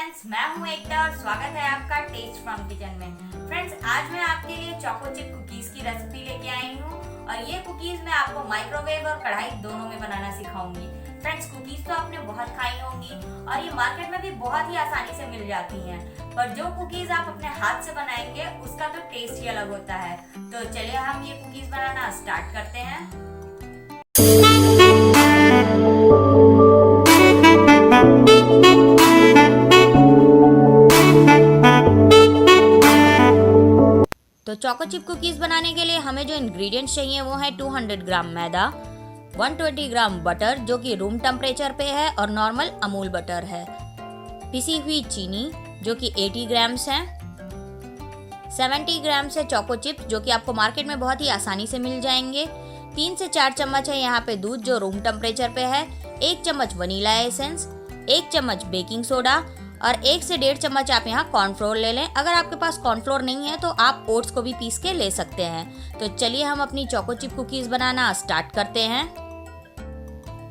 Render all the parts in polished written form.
Friends, मैं हूं एकता और स्वागत है आपका टेस्ट फ्रॉम किचन में। फ्रेंड्स, आज मैं आपके लिए चोको चिप कुकीज की रेसिपी लेके आई हूं और ये कुकीज मैं आपको माइक्रोवेव और कढ़ाई दोनों में बनाना सिखाऊंगी। फ्रेंड्स, कुकीज तो आपने बहुत खाई होंगी और ये मार्केट में भी बहुत ही आसानी से मिल जाती हैं, पर जो कुकीज आप अपने हाथ से बनाएंगे उसका तो टेस्ट ही अलग होता है। तो चलिए हम ये कुकीज बनाना स्टार्ट करते हैं। तो चोको चिप कुकीज बनाने के लिए हमें जो इंग्रेडिएंट्स चाहिए वो है 200 ग्राम मैदा, 120 ग्राम बटर जो कि रूम टेम्परेचर पे है और नॉर्मल अमूल बटर है, पिसी हुई चीनी जो कि 80 ग्राम्स है, 70 ग्राम्स है चोको चिप्स जो कि आपको मार्केट में बहुत ही आसानी से मिल जाएंगे, 3 से 4 चम्मच है यहाँ पे दूध जो रूम टेम्परेचर पे है, 1 चम्मच वनीला एसेंस, 1 चम्मच बेकिंग सोडा और 1 से 1.5 चम्मच आप यहाँ कॉर्नफ्लोर ले लें। अगर आपके पास कॉर्नफ्लोर नहीं है तो आप ओट्स को भी पीस के ले सकते हैं। तो चलिए हम अपनी चोको चिप कुकीज बनाना स्टार्ट करते हैं।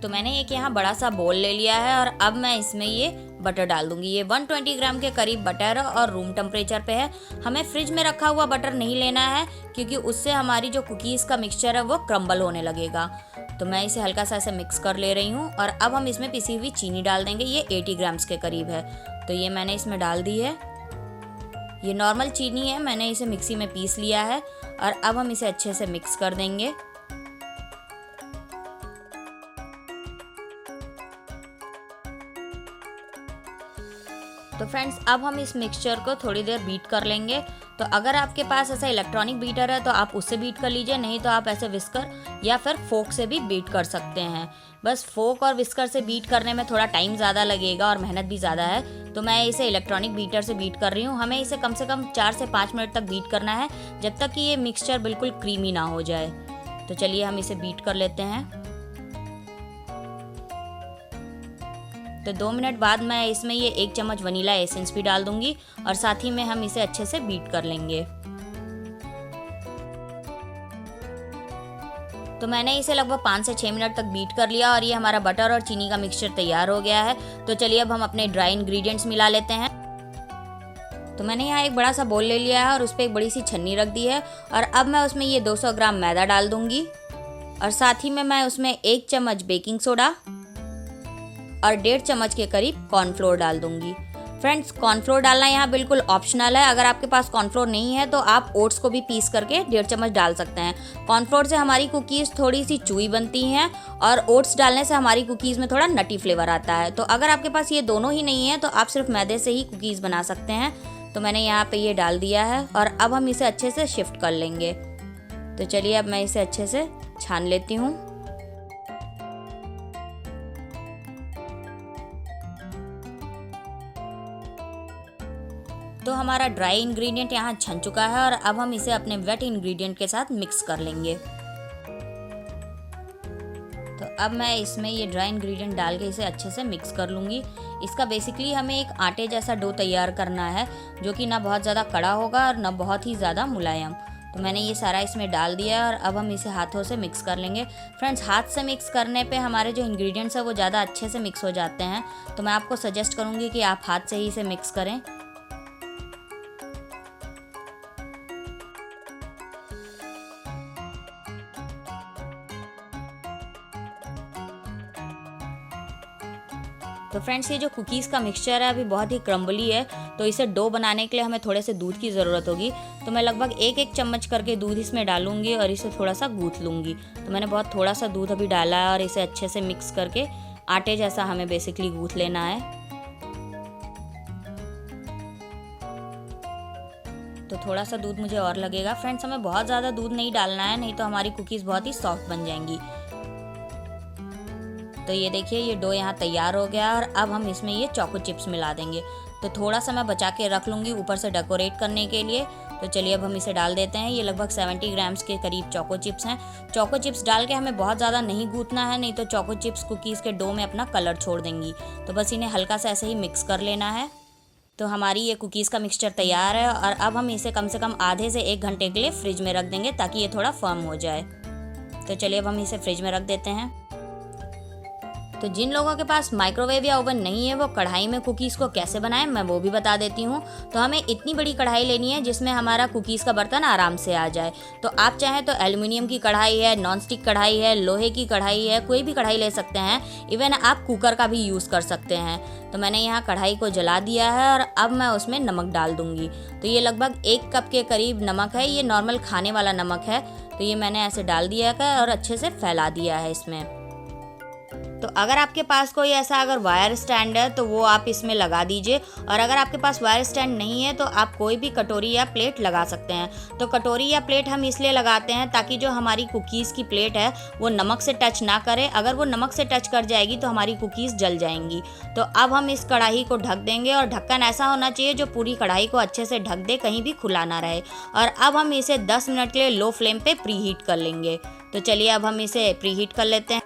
तो मैंने एक यहाँ बड़ा सा बोल ले लिया है और अब मैं इसमें ये बटर डाल दूंगी। ये 120 ग्राम के करीब बटर और रूम टेम्परेचर पे है। हमें फ्रिज में रखा हुआ बटर नहीं लेना है क्योंकि उससे हमारी जो कुकीज़ का मिक्सचर है वो क्रम्बल होने लगेगा। तो मैं इसे हल्का सा ऐसे मिक्स कर ले रही हूँ और अब हम इसमें पिसी हुई चीनी डाल देंगे। ये 80 ग्राम्स के करीब है, तो ये मैंने इसमें डाल दी है। ये नॉर्मल चीनी है, मैंने इसे मिक्सी में पीस लिया है और अब हम इसे अच्छे से मिक्स कर देंगे। तो फ्रेंड्स, अब हम इस मिक्सचर को थोड़ी देर बीट कर लेंगे। तो अगर आपके पास ऐसा इलेक्ट्रॉनिक बीटर है तो आप उससे बीट कर लीजिए, नहीं तो आप ऐसे विस्कर या फिर फोक से भी बीट कर सकते हैं। बस फोक और विस्कर से बीट करने में थोड़ा टाइम ज़्यादा लगेगा और मेहनत भी ज़्यादा है, तो मैं इसे इलेक्ट्रॉनिक बीटर से बीट कर रही हूँ। हमें इसे कम से कम 4 से 5 मिनट तक बीट करना है जब तक कि ये मिक्सचर बिल्कुल क्रीमी ना हो जाए। तो चलिए हम इसे बीट कर लेते हैं। तो 2 मिनट बाद मैं इसमें ये 1 चम्मच वनीला एसेंस भी डाल दूंगी और साथ ही में हम इसे अच्छे से बीट कर लेंगे। तो मैंने इसे लगभग 5 से 6 मिनट तक बीट कर लिया और ये हमारा बटर और चीनी का मिक्सचर तैयार हो गया है। तो चलिए अब हम अपने ड्राई इंग्रेडिएंट्स मिला लेते हैं। तो मैंने यहाँ एक बड़ा सा बोल ले लिया है और उस पर एक बड़ी सी छन्नी रख दी है और अब मैं उसमें ये 200 ग्राम मैदा डाल दूंगी और साथ ही में मैं उसमें 1 चम्मच बेकिंग सोडा और 1.5 चम्मच के करीब कॉर्नफ्लोर डाल दूंगी। फ्रेंड्स, कॉर्नफ्लोर डालना यहाँ बिल्कुल ऑप्शनल है। अगर आपके पास कॉर्नफ्लोर नहीं है तो आप ओट्स को भी पीस करके 1.5 चम्मच डाल सकते हैं। कॉर्नफ्लोर से हमारी कुकीज़ थोड़ी सी चूई बनती हैं और ओट्स डालने से हमारी कुकीज़ में थोड़ा नटी फ्लेवर आता है। तो अगर आपके पास ये दोनों ही नहीं है तो आप सिर्फ मैदे से ही कुकीज़ बना सकते हैं। तो मैंने यहाँ पे ये डाल दिया है और अब हम इसे अच्छे से शिफ्ट कर लेंगे। तो चलिए अब मैं इसे अच्छे से छान लेती हूँ। तो हमारा ड्राई इंग्रेडिएंट यहाँ छन चुका है और अब हम इसे अपने वेट इंग्रेडिएंट के साथ मिक्स कर लेंगे। तो अब मैं इसमें ये ड्राई इंग्रेडिएंट डाल के इसे अच्छे से मिक्स कर लूँगी। इसका बेसिकली हमें एक आटे जैसा डो तैयार करना है जो कि ना बहुत ज़्यादा कड़ा होगा और ना बहुत ही ज़्यादा मुलायम। तो मैंने ये सारा इसमें डाल दिया और अब हम इसे हाथों से मिक्स कर लेंगे। फ्रेंड्स, हाथ से मिक्स करने पे हमारे जो इंग्रेडिएंट्स है वो ज़्यादा अच्छे से मिक्स हो जाते हैं। तो मैं आपको सजेस्ट करूँगी कि आप हाथ से ही इसे मिक्स करें। तो फ्रेंड्स, ये जो कुकीज़ का मिक्सचर है अभी बहुत ही क्रम्बली है, तो इसे डो बनाने के लिए हमें थोड़े से दूध की ज़रूरत होगी। तो मैं लगभग 1-1 चम्मच करके दूध इसमें डालूंगी और इसे थोड़ा सा गूँथ लूँगी। तो मैंने बहुत थोड़ा सा दूध अभी डाला है और इसे अच्छे से मिक्स करके आटे जैसा हमें बेसिकली गूँथ लेना है। तो थोड़ा सा दूध मुझे और लगेगा। फ्रेंड्स, हमें बहुत ज़्यादा दूध नहीं डालना है, नहीं तो हमारी कुकीज़ बहुत ही सॉफ्ट बन जाएंगी। तो ये देखिए, ये डो यहाँ तैयार हो गया और अब हम इसमें ये चोको चिप्स मिला देंगे। तो थोड़ा सा मैं बचा के रख लूँगी ऊपर से डेकोरेट करने के लिए। तो चलिए अब हम इसे डाल देते हैं। ये लगभग 70 ग्राम्स के करीब चोको चिप्स हैं। चोको चिप्स डाल के हमें बहुत ज़्यादा नहीं गूँथना है, नहीं तो चोको चिप्स कुकीज़ के डो में अपना कलर छोड़ देंगी। तो बस इन्हें हल्का सा ऐसे ही मिक्स कर लेना है। तो हमारी ये कुकीज़ का मिक्सचर तैयार है और अब हम इसे कम से कम आधे से 1 घंटे के लिए फ्रिज में रख देंगे ताकि ये थोड़ा फर्म हो जाए। तो चलिए अब हम इसे फ्रिज में रख देते हैं। तो जिन लोगों के पास माइक्रोवेव या ओवन नहीं है वो कढ़ाई में कुकीज़ को कैसे बनाएं मैं वो भी बता देती हूँ। तो हमें इतनी बड़ी कढ़ाई लेनी है जिसमें हमारा कुकीज़ का बर्तन आराम से आ जाए। तो आप चाहें तो एल्युमिनियम की कढ़ाई है, नॉन स्टिक कढ़ाई है, लोहे की कढ़ाई है, कोई भी कढ़ाई ले सकते हैं। इवन आप कुकर का भी यूज़ कर सकते हैं। तो मैंने यहाँ कढ़ाई को जला दिया है और अब मैं उसमें नमक डाल दूँगी। तो ये लगभग 1 कप के करीब नमक है, ये नॉर्मल खाने वाला नमक है। तो ये मैंने ऐसे डाल दिया है और अच्छे से फैला दिया है इसमें। तो अगर आपके पास कोई ऐसा अगर वायर स्टैंड है तो वो आप इसमें लगा दीजिए, और अगर आपके पास वायर स्टैंड नहीं है तो आप कोई भी कटोरी या प्लेट लगा सकते हैं। तो कटोरी या प्लेट हम इसलिए लगाते हैं ताकि जो हमारी कुकीज़ की प्लेट है वो नमक से टच ना करे। अगर वो नमक से टच कर जाएगी तो हमारी कुकीज़ जल जाएंगी। तो अब हम इस कढ़ाई को ढक देंगे, और ढक्कन ऐसा होना चाहिए जो पूरी कढ़ाई को अच्छे से ढक दे, कहीं भी खुला ना रहे। और अब हम इसे 10 मिनट के लिए लो फ्लेम पे प्री हीट कर लेंगे। तो चलिए अब हम इसे प्री हीट कर लेते हैं।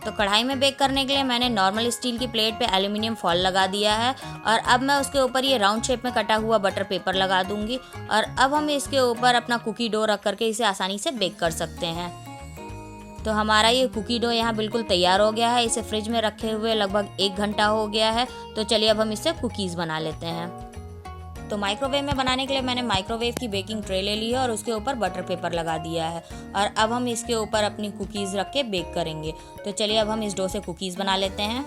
तो कढ़ाई में बेक करने के लिए मैंने नॉर्मल स्टील की प्लेट पे एल्युमिनियम फॉयल लगा दिया है, और अब मैं उसके ऊपर ये राउंड शेप में कटा हुआ बटर पेपर लगा दूंगी। और अब हम इसके ऊपर अपना कुकी डो रख करके इसे आसानी से बेक कर सकते हैं। तो हमारा ये कुकी डो यहाँ बिल्कुल तैयार हो गया है। इसे फ्रिज में रखे हुए लगभग 1 घंटा हो गया है। तो चलिए अब हम इससे कुकीज़ बना लेते हैं। तो माइक्रोवेव में बनाने के लिए मैंने माइक्रोवेव की बेकिंग ट्रे ले ली है और उसके ऊपर बटर पेपर लगा दिया है, और अब हम इसके ऊपर अपनी कुकीज़ रख के बेक करेंगे। तो चलिए अब हम इस डो से कुकीज़ बना लेते हैं।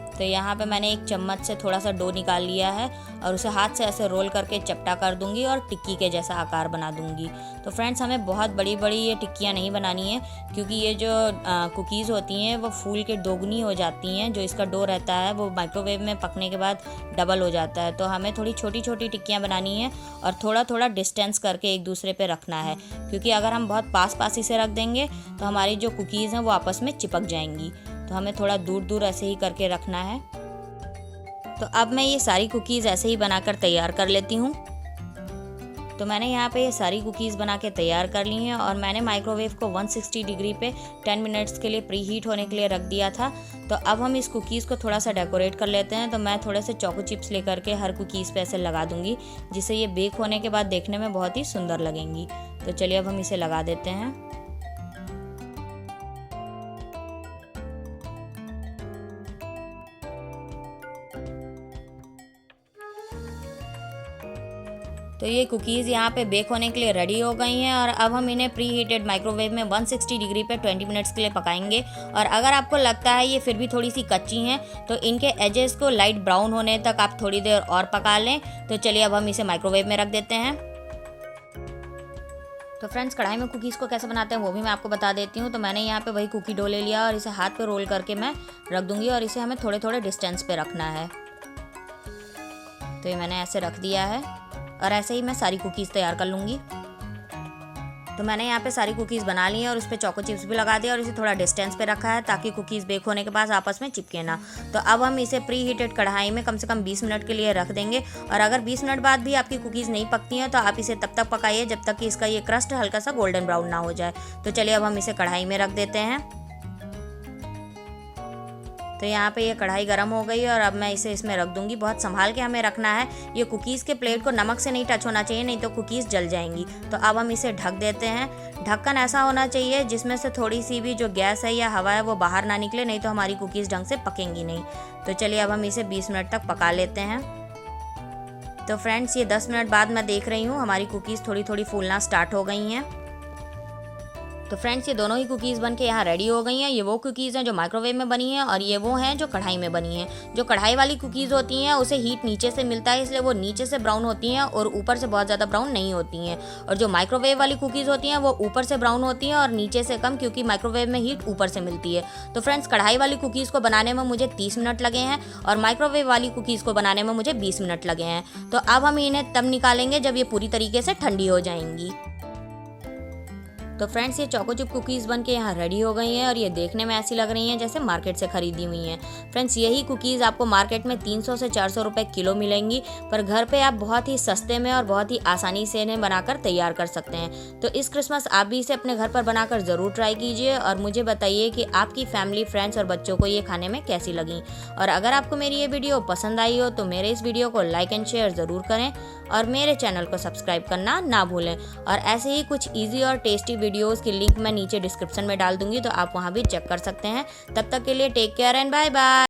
तो यहाँ पे मैंने एक चम्मच से थोड़ा सा डो निकाल लिया है और उसे हाथ से ऐसे रोल करके चपटा कर दूंगी और टिक्की के जैसा आकार बना दूंगी। तो फ्रेंड्स, हमें बहुत बड़ी बड़ी ये टिक्कियाँ नहीं बनानी है, क्योंकि ये जो कुकीज़ होती हैं वो फूल के दोगुनी हो जाती हैं। जो इसका डो रहता है वो माइक्रोवेव में पकने के बाद डबल हो जाता है। तो हमें थोड़ी छोटी छोटी टिक्कियाँ बनानी है और थोड़ा थोड़ा डिस्टेंस करके एक दूसरे पे रखना है, क्योंकि अगर हम बहुत पास इसे रख देंगे तो हमारी जो कुकीज़ हैं वो आपस में चिपक जाएंगी। तो हमें थोड़ा दूर दूर ऐसे ही करके रखना है। तो अब मैं ये सारी कुकीज़ ऐसे ही बनाकर तैयार कर लेती हूँ। तो मैंने यहाँ पे ये सारी कुकीज़ बना के तैयार कर ली हैं, और मैंने माइक्रोवेव को 160 डिग्री पे 10 मिनट्स के लिए प्री हीट होने के लिए रख दिया था। तो अब हम इस कुकीज़ को थोड़ा सा डेकोरेट कर लेते हैं। तो मैं थोड़े से चोको चिप्स लेकर के हर कुकीज़ पे ऐसे लगा दूंगी, जिससे ये बेक होने के बाद देखने में बहुत ही सुंदर लगेंगी। तो चलिए अब हम इसे लगा देते हैं। तो ये कुकीज़ यहाँ पे बेक होने के लिए रेडी हो गई हैं, और अब हम इन्हें प्री हीटेड माइक्रोवेव में 160 डिग्री पे 20 मिनट्स के लिए पकाएंगे। और अगर आपको लगता है ये फिर भी थोड़ी सी कच्ची हैं तो इनके एजेस को लाइट ब्राउन होने तक आप थोड़ी देर और पका लें। तो चलिए अब हम इसे माइक्रोवेव में रख देते हैं। तो फ्रेंड्स, कढ़ाई में कुकीज़ को कैसे बनाते हैं वो भी मैं आपको बता देती हूँ। तो मैंने यहाँ पे वही कुकी डो ले लिया और इसे हाथ पे रोल करके मैं रख दूँगी, और इसे हमें थोड़े थोड़े डिस्टेंस पे रखना है। तो ये मैंने ऐसे रख दिया है, और ऐसे ही मैं सारी कुकीज़ तैयार कर लूँगी। तो मैंने यहाँ पे सारी कुकीज़ बना ली है और उस पर चोको चिप्स भी लगा दिया और इसे थोड़ा डिस्टेंस पे रखा है ताकि कुकीज़ बेक होने के बाद आपस में चिपके ना। तो अब हम इसे प्री हीटेड कढ़ाई में कम से कम 20 मिनट के लिए रख देंगे, और अगर 20 मिनट बाद भी आपकी कुकीज़ नहीं पकती हैं तो आप इसे तब तक पकाइए जब तक कि इसका ये क्रस्ट हल्का सा गोल्डन ब्राउन ना हो जाए। तो चलिए अब हम इसे कढ़ाई में रख देते हैं। तो यहाँ पे ये कढ़ाई गर्म हो गई है और अब मैं इसे इसमें रख दूंगी। बहुत संभाल के हमें रखना है, ये कुकीज़ के प्लेट को नमक से नहीं टच होना चाहिए, नहीं तो कुकीज़ जल जाएंगी। तो अब हम इसे ढक देते हैं। ढक्कन ऐसा होना चाहिए जिसमें से थोड़ी सी भी जो गैस है या हवा है वो बाहर ना निकले, नहीं तो हमारी कुकीज़ ढंग से पकेंगी नहीं। तो चलिए अब हम इसे 20 मिनट तक पका लेते हैं। तो फ्रेंड्स, ये 10 मिनट बाद मैं देख रही हूँ हमारी कुकीज़ थोड़ी थोड़ी फूलना स्टार्ट हो गई हैं। तो फ्रेंड्स, ये दोनों ही कुकीज़ बन के यहाँ रेडी हो गई हैं। ये वो कुकीज़ हैं जो माइक्रोवेव में बनी हैं, और ये वो हैं जो कढ़ाई में बनी हैं। जो कढ़ाई वाली कुकीज़ होती हैं उसे हीट नीचे से मिलता है, इसलिए वो नीचे से ब्राउन होती हैं और ऊपर से बहुत ज़्यादा ब्राउन नहीं होती हैं। और जो माइक्रोवेव वाली कुकीज़ होती हैं वो ऊपर से ब्राउन होती हैं और नीचे से कम, क्योंकि माइक्रोवेव में हीट ऊपर से मिलती है। तो फ्रेंड्स, कढ़ाई वाली कुकीज़ को बनाने में मुझे 30 मिनट लगे हैं और माइक्रोवेव वाली कुकीज़ को बनाने में मुझे 20 मिनट लगे हैं। तो अब हम इन्हें तब निकालेंगे जब ये पूरी तरीके से ठंडी हो जाएंगी। तो फ्रेंड्स, ये चोको चिप कुकीज़ बन के यहाँ रेडी हो गई हैं और ये देखने में ऐसी लग रही हैं जैसे मार्केट से खरीदी हुई हैं। फ्रेंड्स, यही कुकीज़ आपको मार्केट में 300 से 400 रुपये किलो मिलेंगी, पर घर पे आप बहुत ही सस्ते में और बहुत ही आसानी से इन्हें बनाकर तैयार कर सकते हैं। तो इस क्रिसमस आप भी इसे अपने घर पर बनाकर ज़रूर ट्राई कीजिए और मुझे बताइए कि आपकी फैमिली, फ्रेंड्स और बच्चों को ये खाने में कैसी लगी। और अगर आपको मेरी ये वीडियो पसंद आई हो तो मेरे इस वीडियो को लाइक एंड शेयर ज़रूर करें और मेरे चैनल को सब्सक्राइब करना ना भूलें। और ऐसे ही कुछ ईजी और टेस्टी वीडियोस की लिंक मैं नीचे डिस्क्रिप्शन में डाल दूंगी, तो आप वहाँ भी चेक कर सकते हैं। तब तक के लिए take care and bye bye.